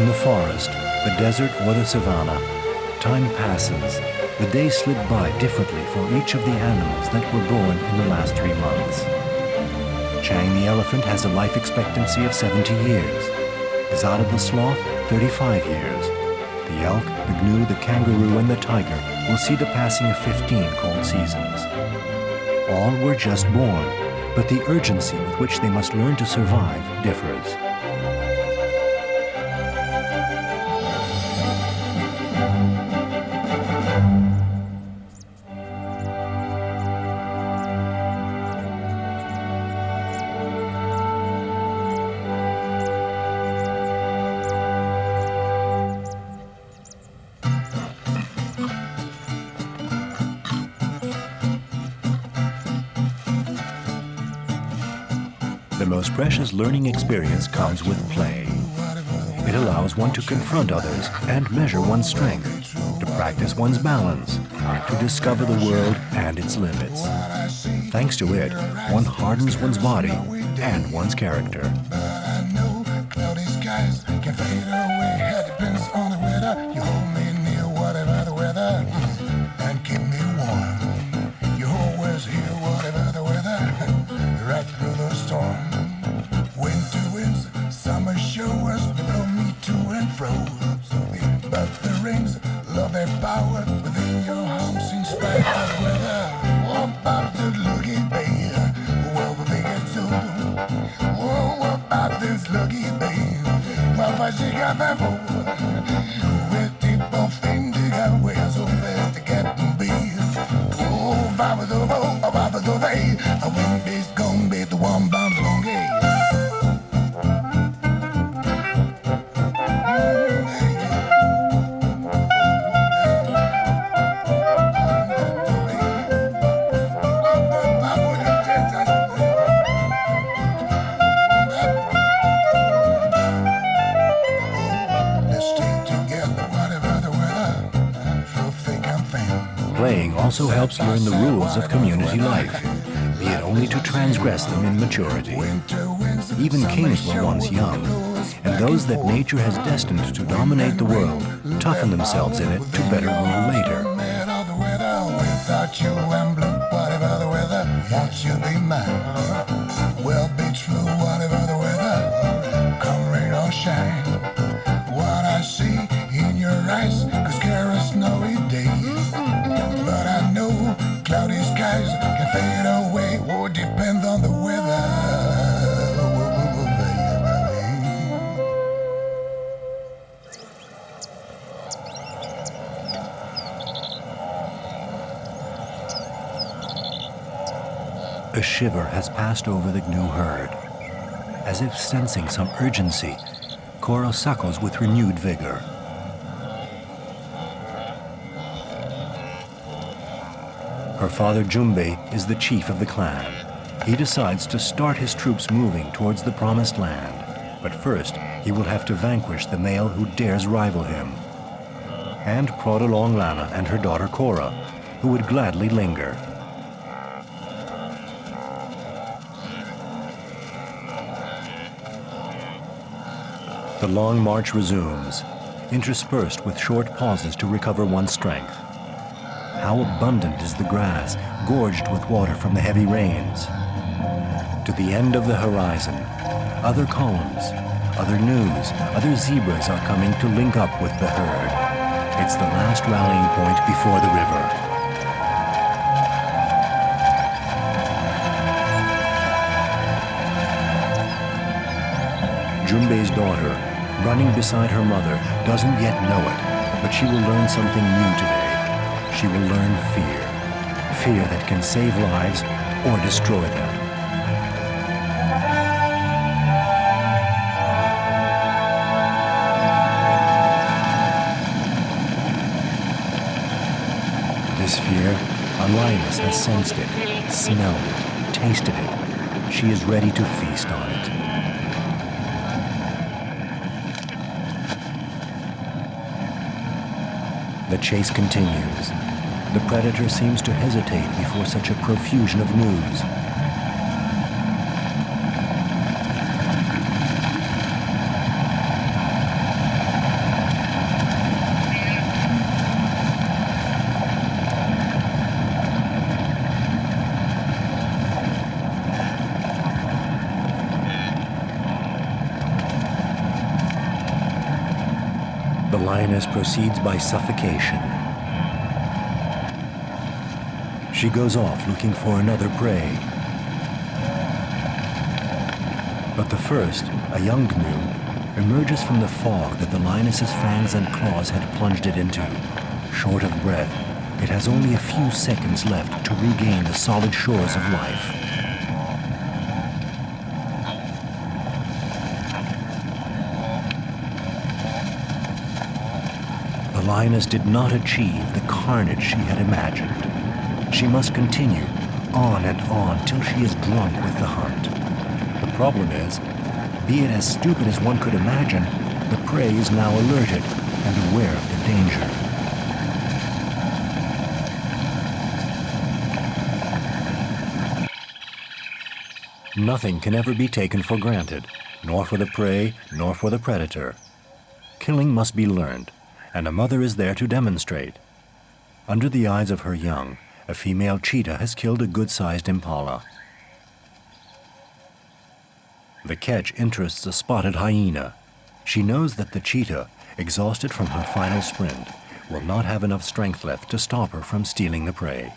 In the forest, the desert or the savanna, time passes. The days slip by differently for each of the animals that were born in the last 3 months. Chang the elephant has a life expectancy of 70 years. Zada the sloth, 35 years. The elk, the gnu, the kangaroo, and the tiger will see the passing of 15 cold seasons. All were just born, but the urgency with which they must learn to survive differs. The most precious learning experience comes with play. It allows one to confront others and measure one's strength, to practice one's balance, to discover the world and its limits. Thanks to it, one hardens one's body and one's character. Playing also helps learn the rules of community life, be it only to transgress them in maturity. Even kings were once young, and those that nature has destined to dominate the world toughen themselves in it to better rule later. Well, be true, whatever the weather, come rain or shine. What I see in your eyes could scare a snowy day. But I know cloudy skies can fade away or depend on the weather. A shiver has passed over the gnu herd. As if sensing some urgency, Cora suckles with renewed vigor. Her father Jumbe is the chief of the clan. He decides to start his troops moving towards the promised land. But first, he will have to vanquish the male who dares rival him. And prod along Lana and her daughter Cora, who would gladly linger. The long march resumes, interspersed with short pauses to recover one's strength. How abundant is the grass, gorged with water from the heavy rains. To the end of the horizon, other columns, other gnus, other zebras are coming to link up with the herd. It's the last rallying point before the river. Jumbe's daughter, running beside her mother, doesn't yet know it, but she will learn something new today. She will learn fear. Fear that can save lives or destroy them. This fear, Linus has sensed it, smelled it, tasted it. She is ready to feast on it. The chase continues. The predator seems to hesitate before such a profusion of news. lioness proceeds by suffocation. She goes off looking for another prey. But the first, a young gnu, emerges from the fog that the lioness's fangs and claws had plunged it into. Short of breath, it has only a few seconds left to regain the solid shores of life. The lioness did not achieve the carnage she had imagined. She must continue on and on till she is drunk with the hunt. The problem is, be it as stupid as one could imagine, the prey is now alerted and aware of the danger. Nothing can ever be taken for granted, nor for the prey, nor for the predator. Killing must be learned, and a mother is there to demonstrate. Under the eyes of her young, a female cheetah has killed a good-sized impala. The catch interests a spotted hyena. She knows that the cheetah, exhausted from her final sprint, will not have enough strength left to stop her from stealing the prey.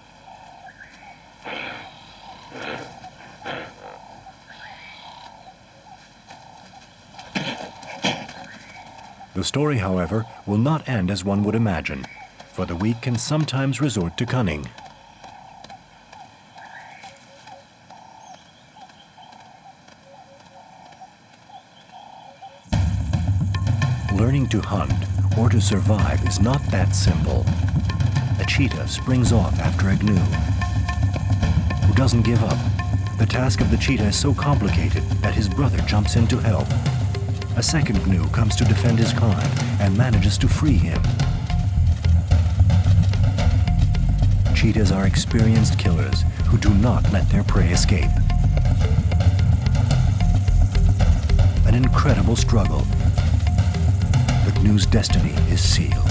The story, however, will not end as one would imagine, for the weak can sometimes resort to cunning. Learning to hunt or to survive is not that simple. A cheetah springs off after a gnu, who doesn't give up. The task of the cheetah is so complicated that his brother jumps in to help. A second gnu comes to defend his kind and manages to free him. Cheetahs are experienced killers who do not let their prey escape. An incredible struggle. The gnu's destiny is sealed.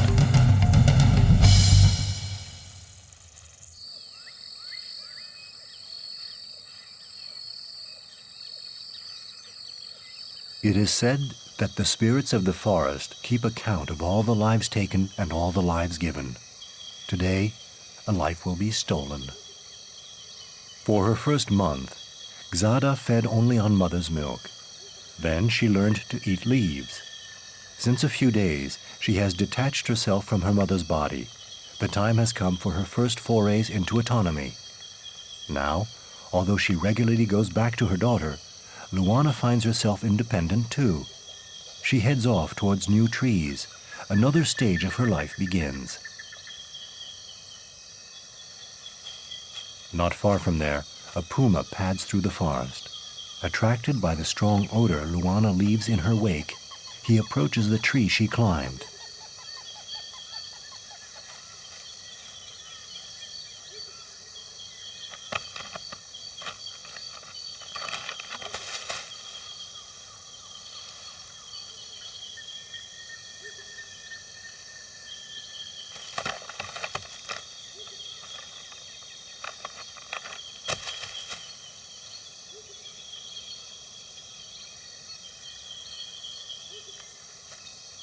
It is said that the spirits of the forest keep account of all the lives taken and all the lives given. Today, a life will be stolen. For her first month, Xada fed only on mother's milk. Then she learned to eat leaves. Since a few days, she has detached herself from her mother's body. The time has come for her first forays into autonomy. Now, although she regularly goes back to her daughter, Luana finds herself independent too. She heads off towards new trees. Another stage of her life begins. Not far from there, a puma pads through the forest. Attracted by the strong odor Luana leaves in her wake, he approaches the tree she climbed.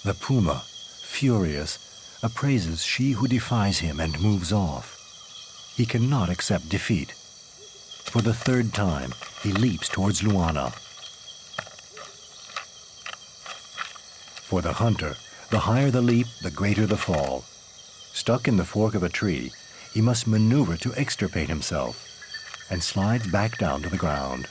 The puma, furious, appraises she who defies him and moves off. He cannot accept defeat. For the third time, he leaps towards Luana. For the hunter, the higher the leap, the greater the fall. Stuck in the fork of a tree, he must maneuver to extirpate himself, and slides back down to the ground.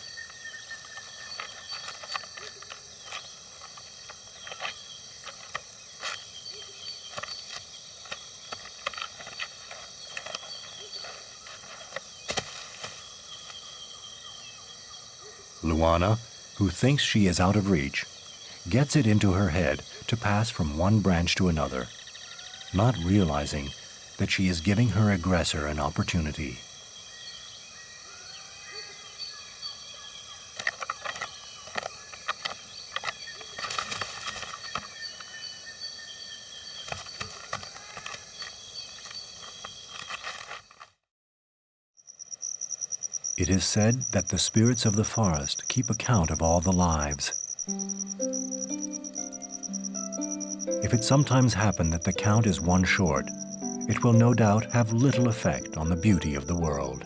Luana, who thinks she is out of reach, gets it into her head to pass from one branch to another, not realizing that she is giving her aggressor an opportunity. It is said that the spirits of the forest keep account of all the lives. if it sometimes happen that the count is one short, it will no doubt have little effect on the beauty of the world.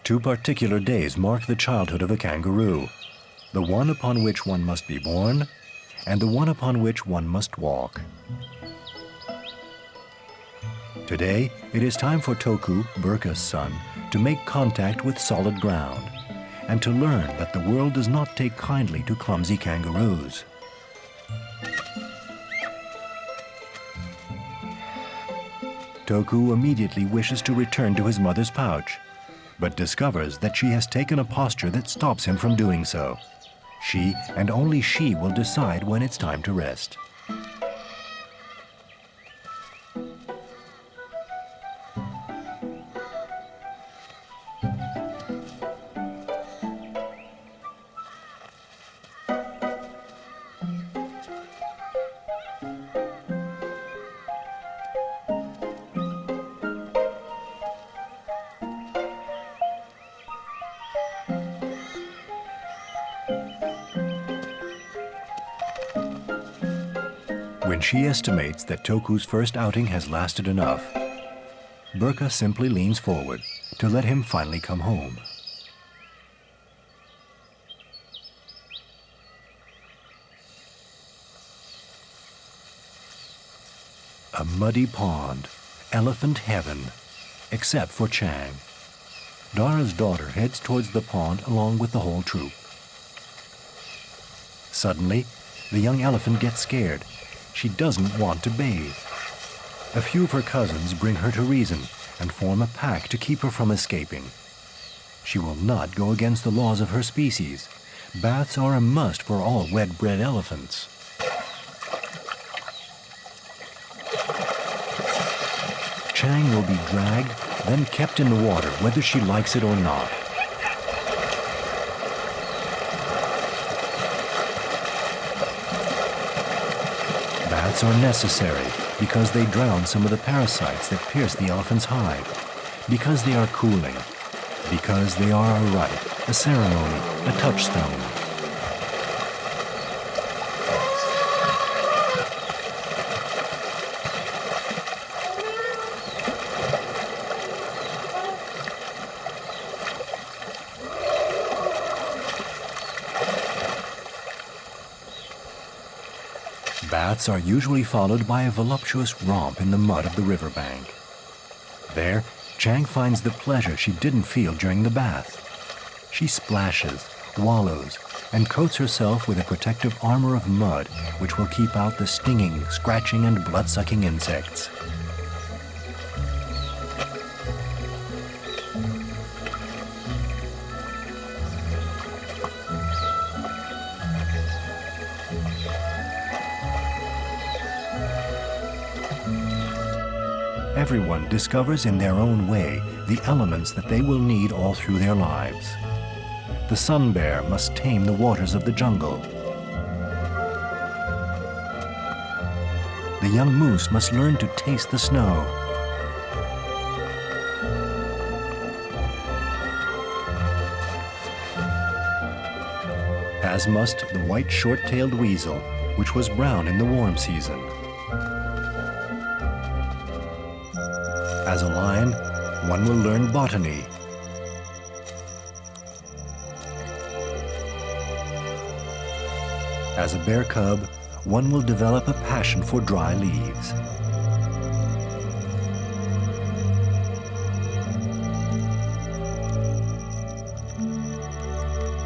Two particular days mark the childhood of a kangaroo, the one upon which one must be born, and the one upon which one must walk. Today, it is time for Toku, Burka's son, to make contact with solid ground, and to learn that the world does not take kindly to clumsy kangaroos. Toku immediately wishes to return to his mother's pouch, but discovers that she has taken a posture that stops him from doing so. She, and only she, will decide when it's time to rest. When she estimates that Toku's first outing has lasted enough, Burka simply leans forward to let him finally come home. A muddy pond, elephant heaven, except for Chang. Dara's daughter heads towards the pond along with the whole troop. Suddenly, the young elephant gets scared. She doesn't want to bathe. A few of her cousins bring her to reason and form a pack to keep her from escaping. She will not go against the laws of her species. Baths are a must for all wet-bred elephants. Chang will be dragged, then kept in the water whether she likes it or not. Baths are necessary because they drown some of the parasites that pierce the elephant's hide, because they are cooling, because they are a rite, a ceremony, a touchstone. Baths are usually followed by a voluptuous romp in the mud of the riverbank. There, Chang finds the pleasure she didn't feel during the bath. She splashes, wallows, and coats herself with a protective armor of mud which will keep out the stinging, scratching, and blood-sucking insects. Everyone discovers in their own way the elements that they will need all through their lives. The sun bear must tame the waters of the jungle. The a young moose must learn to taste the snow. As must the white short-tailed weasel, which was brown in the warm season. As a lion, one will learn botany. As a bear cub, one will develop a passion for dry leaves.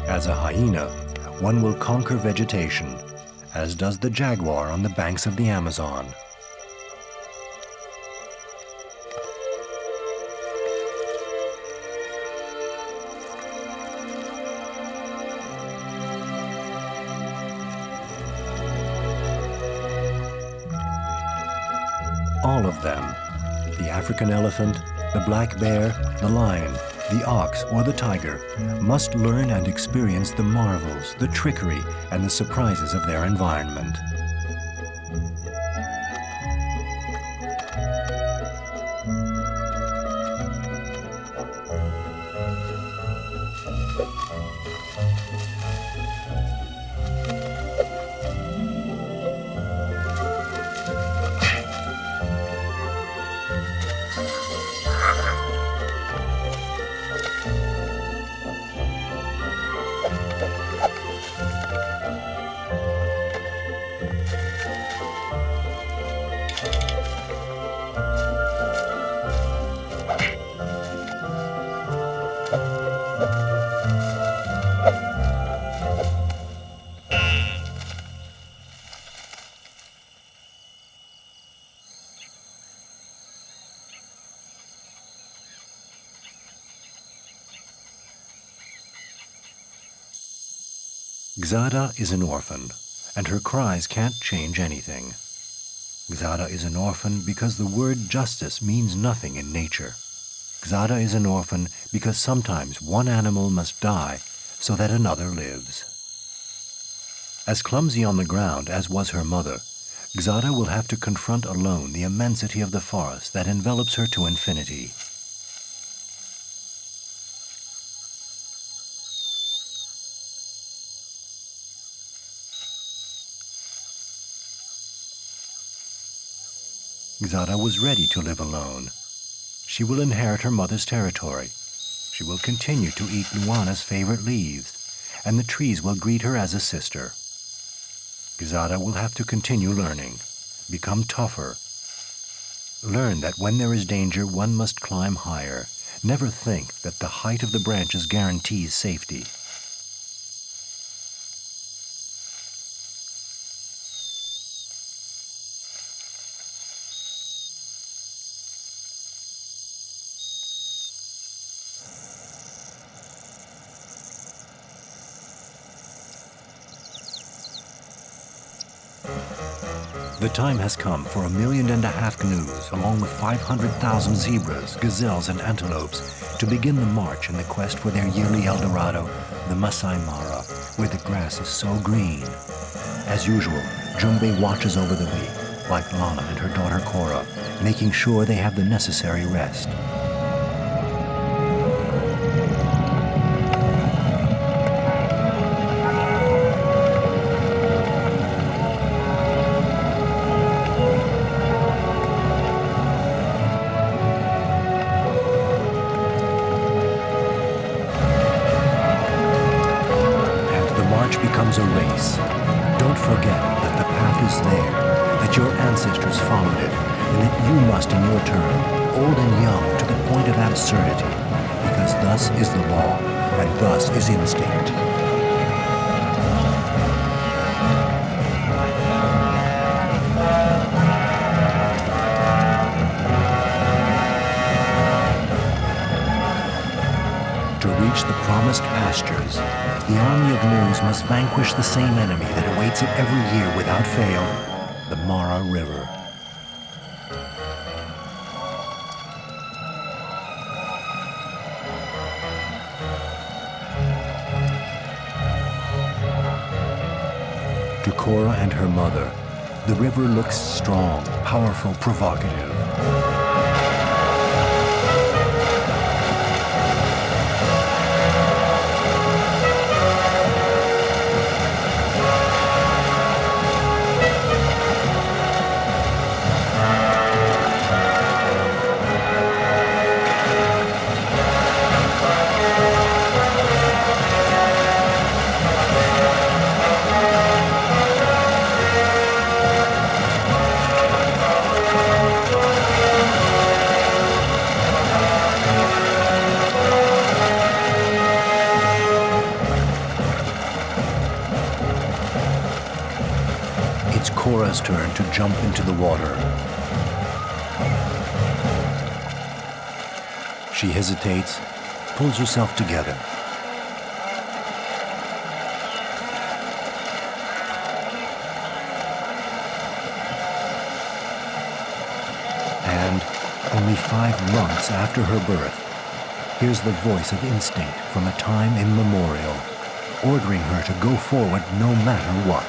As a hyena, one will conquer vegetation, as does the jaguar on the banks of the Amazon. All of them, the African elephant, the black bear, the lion, the ox, or the tiger, must learn and experience the marvels, the trickery, and the surprises of their environment. Xada is an orphan, and her cries can't change anything. Xada is an orphan because the word justice means nothing in nature. Xada is an orphan because sometimes one animal must die so that another lives. As clumsy on the ground as was her mother, Xada will have to confront alone the immensity of the forest that envelops her to infinity. Xada was ready to live alone. She will inherit her mother's territory. She will continue to eat Luana's favorite leaves, and the trees will greet her as a sister. Xada will have to continue learning, become tougher. Learn that when there is danger, one must climb higher. Never think that the height of the branches guarantees safety. The time has come for 1.5 million canoes, along with 500,000 zebras, gazelles, and antelopes, to begin the march in the quest for their yearly El Dorado, the Masai Mara, where the grass is so green. As usual, Jumbe watches over the weak, like Lana and her daughter Cora, making sure they have the necessary rest. Becomes a race. Don't forget that the path is there, that your ancestors followed it, and that you must in your turn, old and young to the point of absurdity, because thus is the law, and thus is instinct. To reach the promised pastures, the army of moose must vanquish the same enemy that awaits it every year without fail, the Mara River. To Cora and her mother, The river looks strong, powerful, provocative. Cora's turn to jump into the water. She hesitates, pulls herself together. And only 5 months after her birth, here's the voice of instinct from a time immemorial, ordering her to go forward no matter what.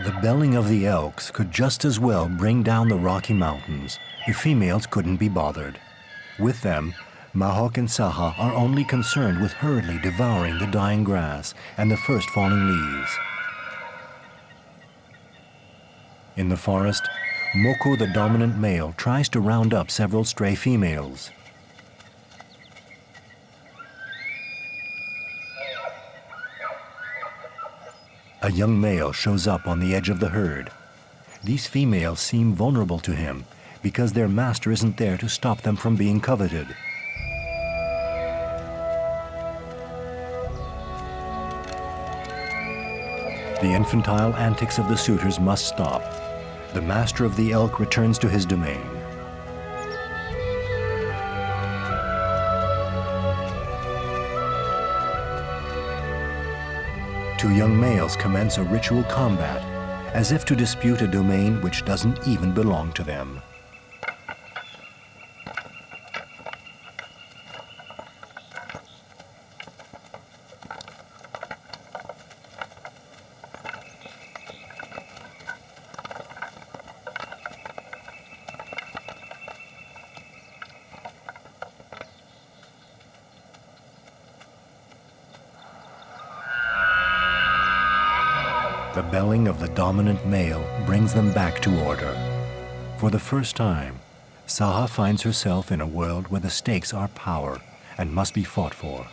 The belling of the elks could just as well bring down the Rocky Mountains. The females couldn't be bothered. With them, Mahok and Saha are only concerned with hurriedly devouring the dying grass and the first falling leaves. In the forest, Moko, the dominant male, tries to round up several stray females. A young male shows up on the edge of the herd. These females seem vulnerable to him because their master isn't there to stop them from being coveted. The infantile antics of the suitors must stop. The master of the elk returns to his domain. Two young males commence a ritual combat, as if to dispute a domain which doesn't even belong to them. The belling of the dominant male brings them back to order. For the first time, Saha finds herself in a world where the stakes are power and must be fought for.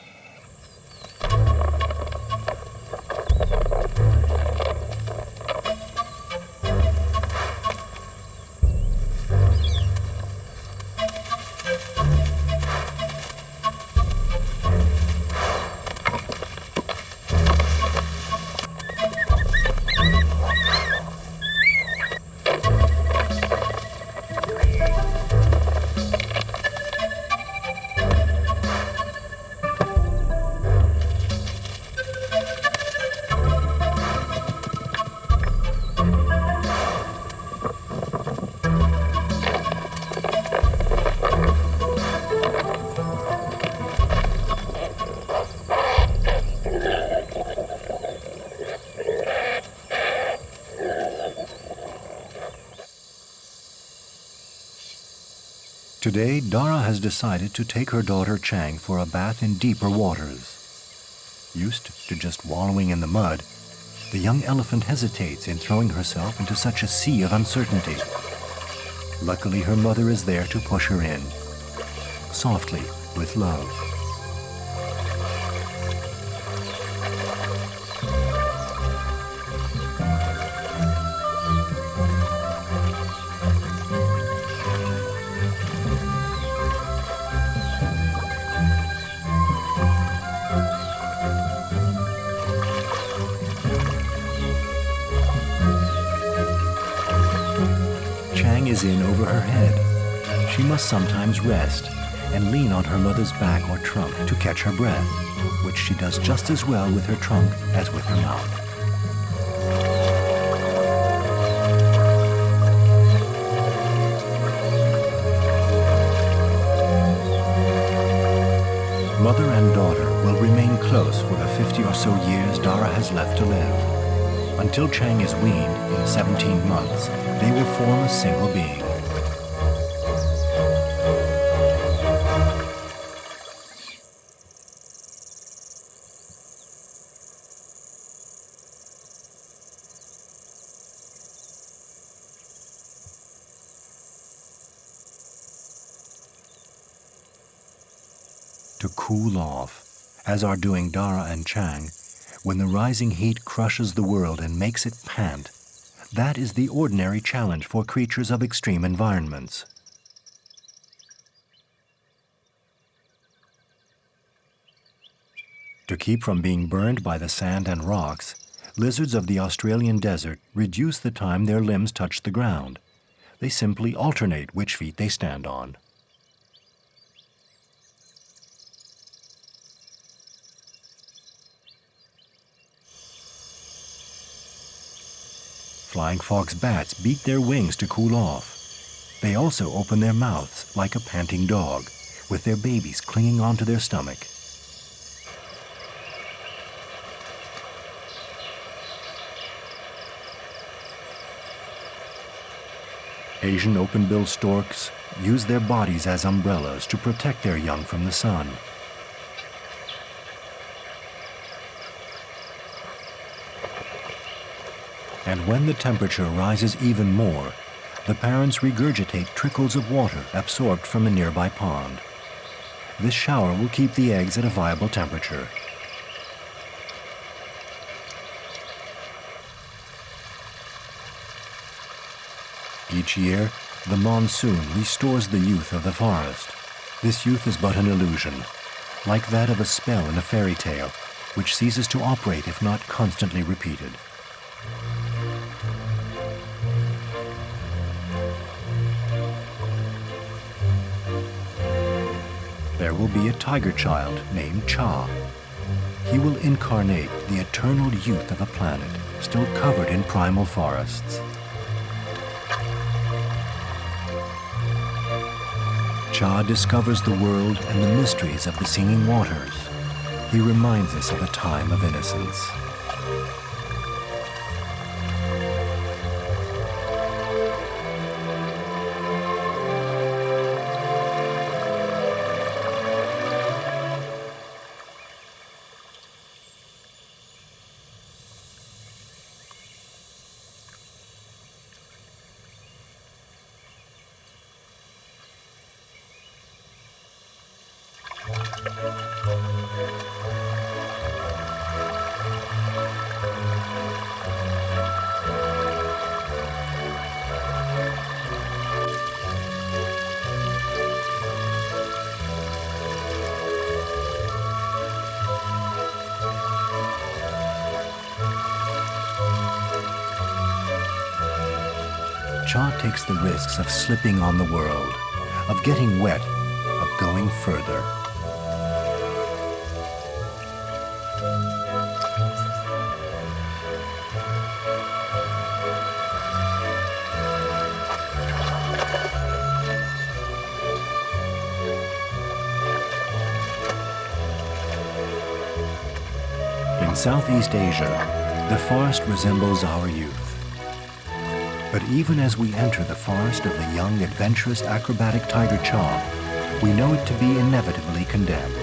Today, Dara has decided to take her daughter Chang for a bath in deeper waters. Used to just wallowing in the mud, the young elephant hesitates in throwing herself into such a sea of uncertainty. Luckily, her mother is there to push her in, softly, with love. Is in over her head. She must sometimes rest and lean on her mother's back or trunk to catch her breath, which she does just as well with her trunk as with her mouth. Mother and daughter will remain close for the 50 or so years Dara has left to live. Until Chang is weaned in 17 months, they will form a single being. To cool off, as are doing Dara and Chang, when the rising heat crushes the world and makes it pant. That is the ordinary challenge for creatures of extreme environments. To keep from being burned by the sand and rocks, lizards of the Australian desert reduce the time their limbs touch the ground. They simply alternate which feet they stand on. Flying fox bats beat their wings to cool off. They also open their mouths like a panting dog, with their babies clinging onto their stomach. Asian open-billed storks use their bodies as umbrellas to protect their young from the sun. And when the temperature rises even more, the parents regurgitate trickles of water absorbed from a nearby pond. This shower will keep the eggs at a viable temperature. Each year, the monsoon restores the youth of the forest. This youth is but an illusion, like that of a spell in a fairy tale, which ceases to operate if not constantly repeated. There will be a tiger child named Cha. He will incarnate the eternal youth of a planet still covered in primal forests. Cha discovers the world and the mysteries of the singing waters. He reminds us of a time of innocence. Cha takes the risks of slipping on the world, of getting wet, of going further. In Southeast Asia, the forest resembles our youth. But even as we enter the forest of the young, adventurous, acrobatic tiger Cha, we know it to be inevitably condemned.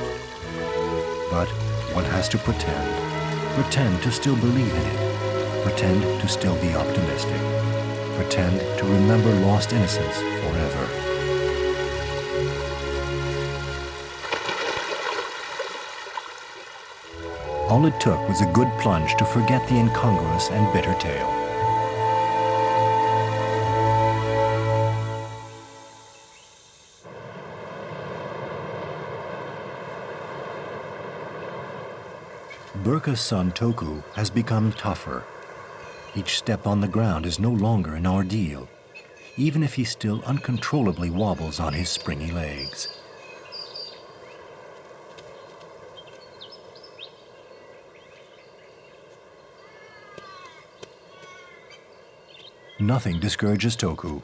But one has to pretend. Pretend to still believe in it. Pretend to still be optimistic. Pretend to remember lost innocence forever. All it took was a good plunge to forget the incongruous and bitter tale. Burka's son Toku has become tougher. Each step on the ground is no longer an ordeal, even if he still uncontrollably wobbles on his springy legs. Nothing discourages Toku.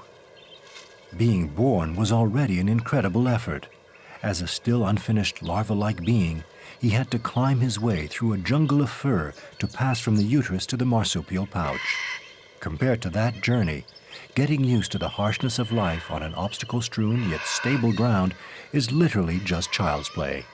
Being born was already an incredible effort. As a still unfinished larva-like being, he had to climb his way through a jungle of fur to pass from the uterus to the marsupial pouch. Compared to that journey, getting used to the harshness of life on an obstacle-strewn yet stable ground is literally just child's play.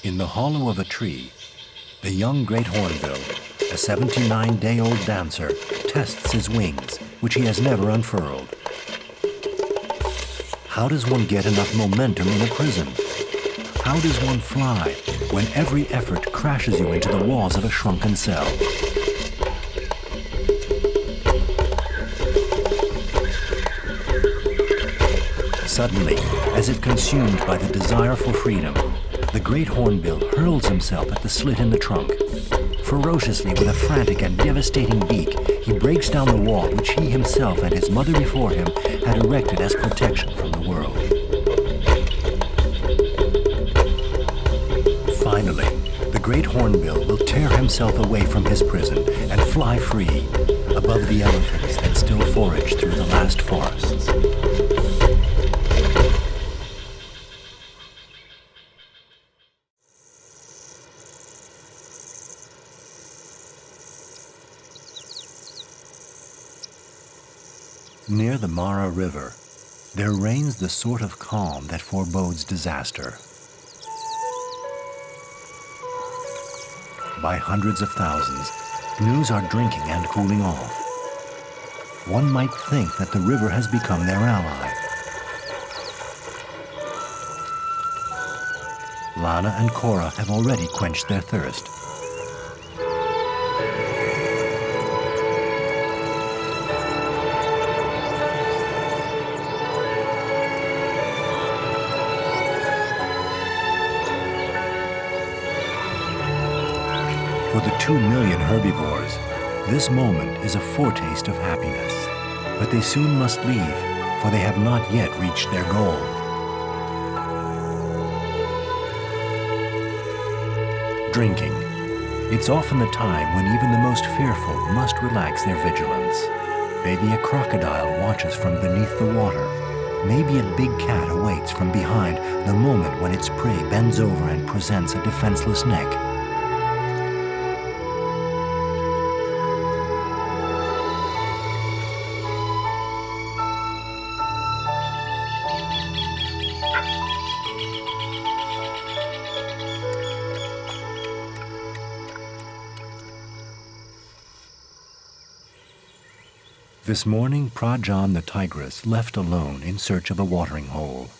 In the hollow of a tree, the young great hornbill, a 79-day-old dancer, tests his wings, which he has never unfurled. How does one get enough momentum in a prison? How does one fly when every effort crashes you into the walls of a shrunken cell? Suddenly, as if consumed by the desire for freedom, the great hornbill hurls himself at the slit in the trunk. Ferociously, with a frantic and devastating beak, he breaks down the wall which he himself and his mother before him had erected as protection from the world. Finally, the great hornbill will tear himself away from his prison and fly free above the elephants that still forage through the last forests. Near the Mara River, there reigns the sort of calm that forebodes disaster. By hundreds of thousands, canoes are drinking and cooling off. One might think that the river has become their ally. Lana and Cora have already quenched their thirst. For the 2 million herbivores, this moment is a foretaste of happiness. But they soon must leave, for they have not yet reached their goal. Drinking. It's often the time when even the most fearful must relax their vigilance. Maybe a crocodile watches from beneath the water. Maybe a big cat awaits from behind the moment when its prey bends over and presents a defenseless neck. This morning, Prajan the tigress left alone in search of a watering hole.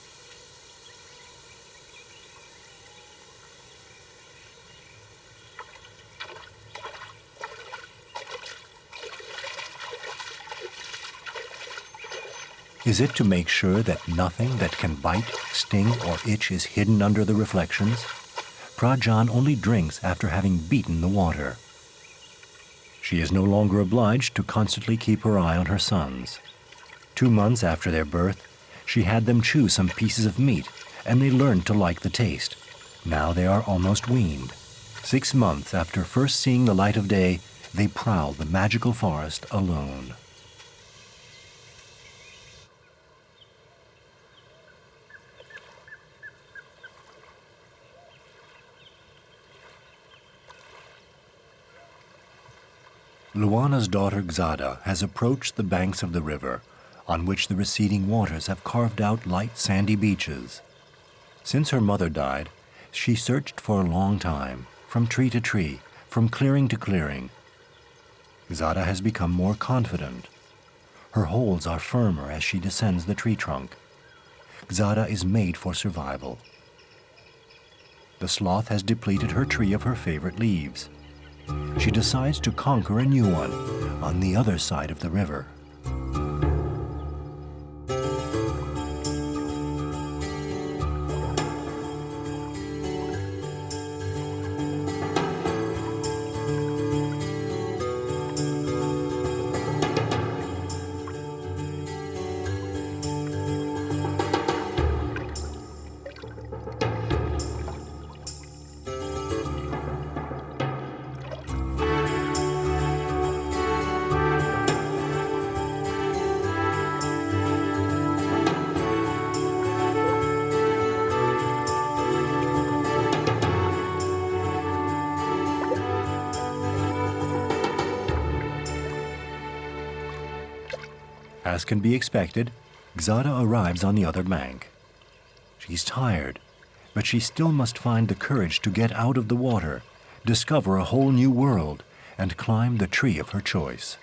Is it to make sure that nothing that can bite, sting, or itch is hidden under the reflections? Prajan only drinks after having beaten the water. She is no longer obliged to constantly keep her eye on her sons. 2 months after their birth, she had them chew some pieces of meat, and they learned to like the taste. Now they are almost weaned. 6 months after first seeing the light of day, they prowl the magical forest alone. Luana's daughter Xada has approached the banks of the river, on which the receding waters have carved out light sandy beaches. Since her mother died, she searched for a long time, from tree to tree, from clearing to clearing. Xada has become more confident. Her holds are firmer as she descends the tree trunk. Xada is made for survival. The sloth has depleted her tree of her favorite leaves. She decides to conquer a new one on the other side of the river. As can be expected, Xada arrives on the other bank. She's tired, but she still must find the courage to get out of the water, discover a whole new world, and climb the tree of her choice.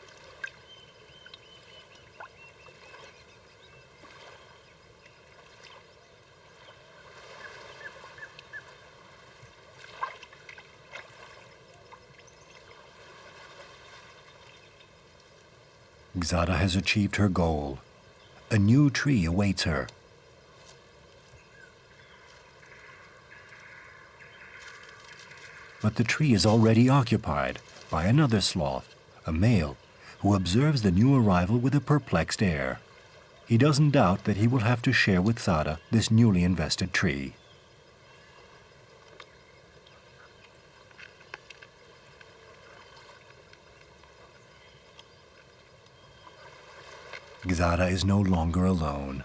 Xada has achieved her goal. A new tree awaits her. But the tree is already occupied by another sloth, a male, who observes the new arrival with a perplexed air. He doesn't doubt that he will have to share with Xada this newly invested tree. Xada is no longer alone.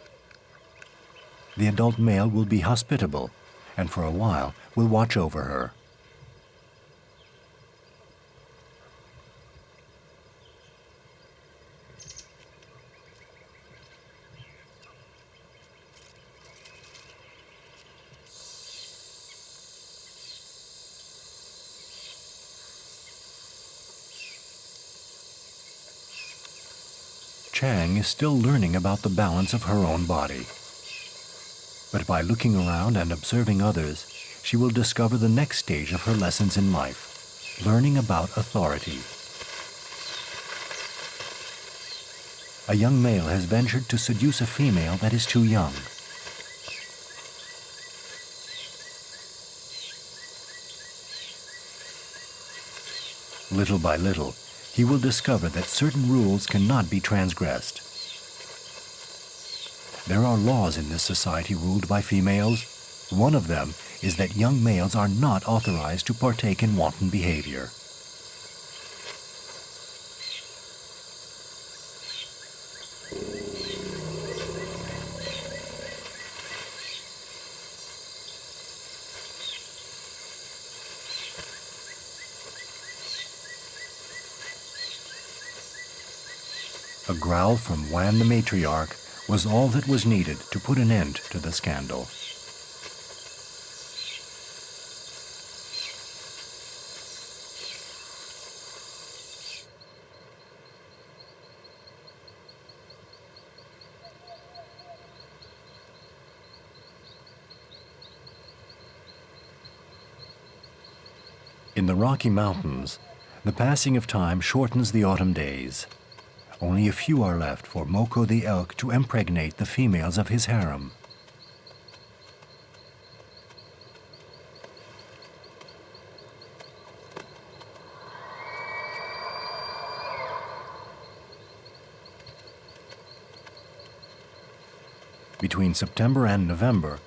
The adult male will be hospitable, and for a while will watch over her. Chang is still learning about the balance of her own body. But by looking around and observing others, she will discover the next stage of her lessons in life, learning about authority. A young male has ventured to seduce a female that is too young. Little by little, he will discover that certain rules cannot be transgressed. There are laws in this society ruled by females. One of them is that young males are not authorized to partake in wanton behavior. A growl from Wan the matriarch was all that was needed to put an end to the scandal. In the Rocky Mountains, the passing of time shortens the autumn days. Only a few are left for Moko the elk to impregnate the females of his harem. Between September and November,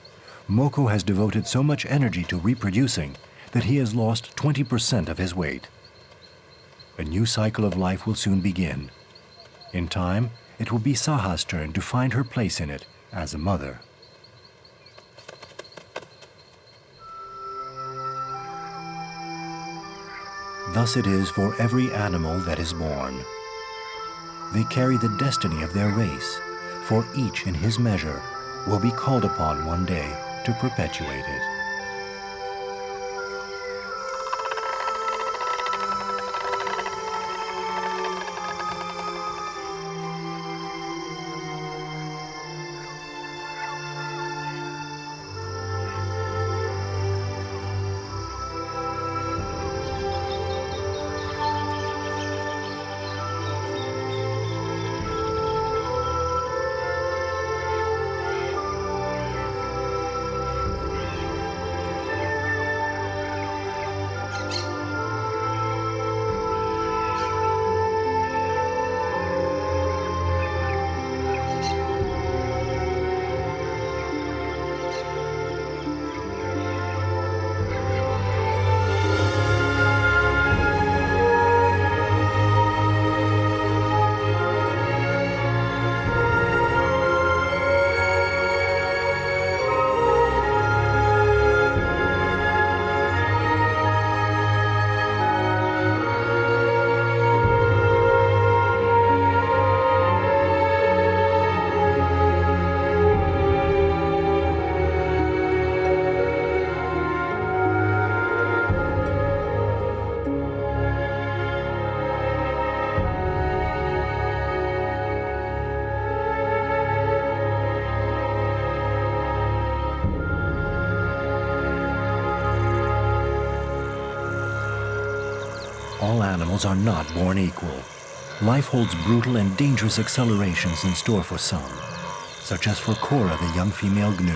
Moko has devoted so much energy to reproducing that he has lost 20% of his weight. A new cycle of life will soon begin. In time, it will be Saha's turn to find her place in it as a mother. Thus it is for every animal that is born. They carry the destiny of their race, for each in his measure will be called upon one day to perpetuate it. All animals are not born equal. Life holds brutal and dangerous accelerations in store for some, such as for Cora, the young female gnu,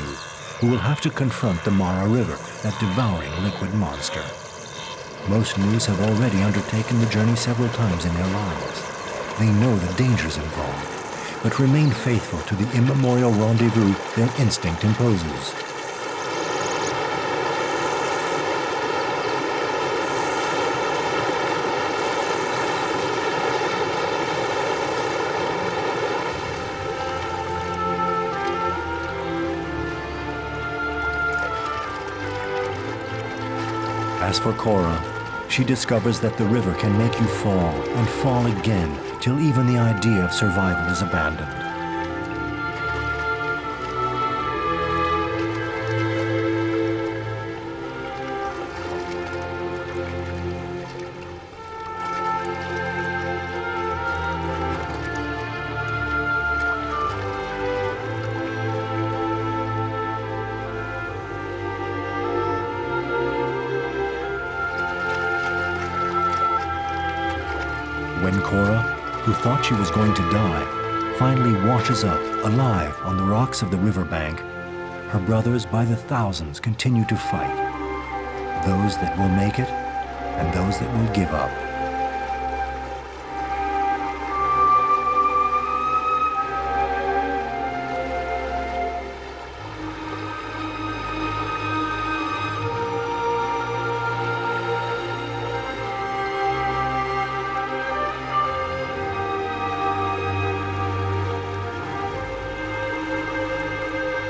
who will have to confront the Mara River, that devouring liquid monster. Most gnus have already undertaken the journey several times in their lives. They know the dangers involved, but remain faithful to the immemorial rendezvous their instinct imposes. As for Cora, she discovers that the river can make you fall and fall again till even the idea of survival is abandoned. When Cora, who thought she was going to die, finally washes up alive on the rocks of the riverbank, her brothers by the thousands continue to fight. Those that will make it and those that will give up.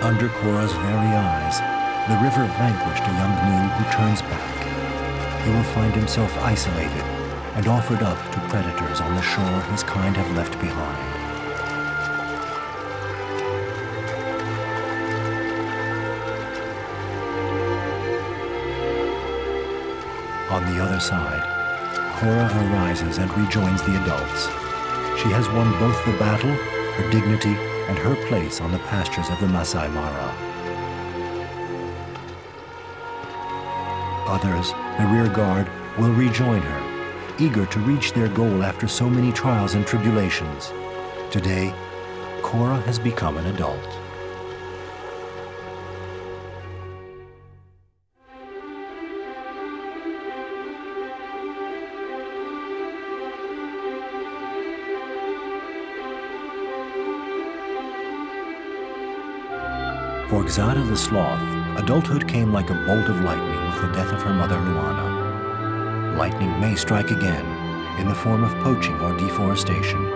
Under Cora's very eyes, the river vanquished a young gnu who turns back. He will find himself isolated and offered up to predators on the shore his kind have left behind. On the other side, Cora arises and rejoins the adults. She has won both the battle, her dignity, and her place on the pastures of the Masai Mara. Others, the rear guard, will rejoin her, eager to reach their goal after so many trials and tribulations. Today, Cora has become an adult. For Xada the Sloth, adulthood came like a bolt of lightning with the death of her mother Luana. Lightning may strike again, in the form of poaching or deforestation.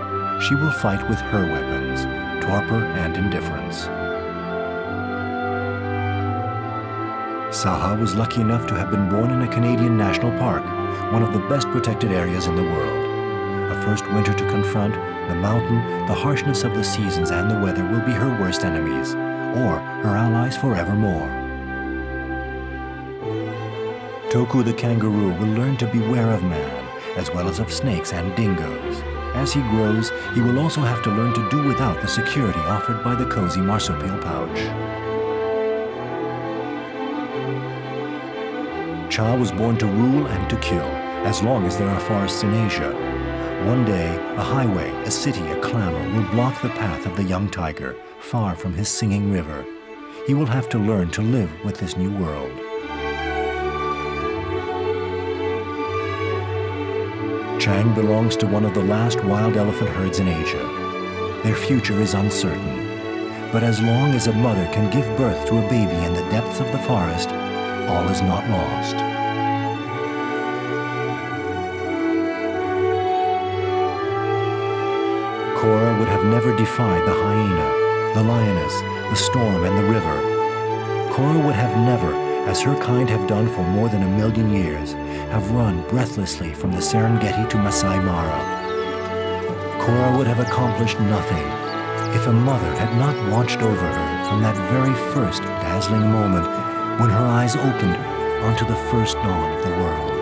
She will fight with her weapons, torpor and indifference. Saha was lucky enough to have been born in a Canadian national park, one of the best protected areas in the world. A first winter to confront, the mountain, the harshness of the seasons and the weather will be her worst enemies, or her allies forevermore. Toku the kangaroo will learn to beware of man, as well as of snakes and dingoes. As he grows, he will also have to learn to do without the security offered by the cozy marsupial pouch. Cha was born to rule and to kill, as long as there are forests in Asia. One day, a highway, a city, a clamor will block the path of the young tiger, far from his singing river. He will have to learn to live with this new world. Chang belongs to one of the last wild elephant herds in Asia. Their future is uncertain, but as long as a mother can give birth to a baby in the depths of the forest, all is not lost. Cora would have never defied the hyena, the lioness, the storm, and the river. Cora would have never, as her kind have done for more than 1,000,000 years, have run breathlessly from the Serengeti to Masai Mara. Cora would have accomplished nothing if a mother had not watched over her from that very first dazzling moment when her eyes opened onto the first dawn of the world.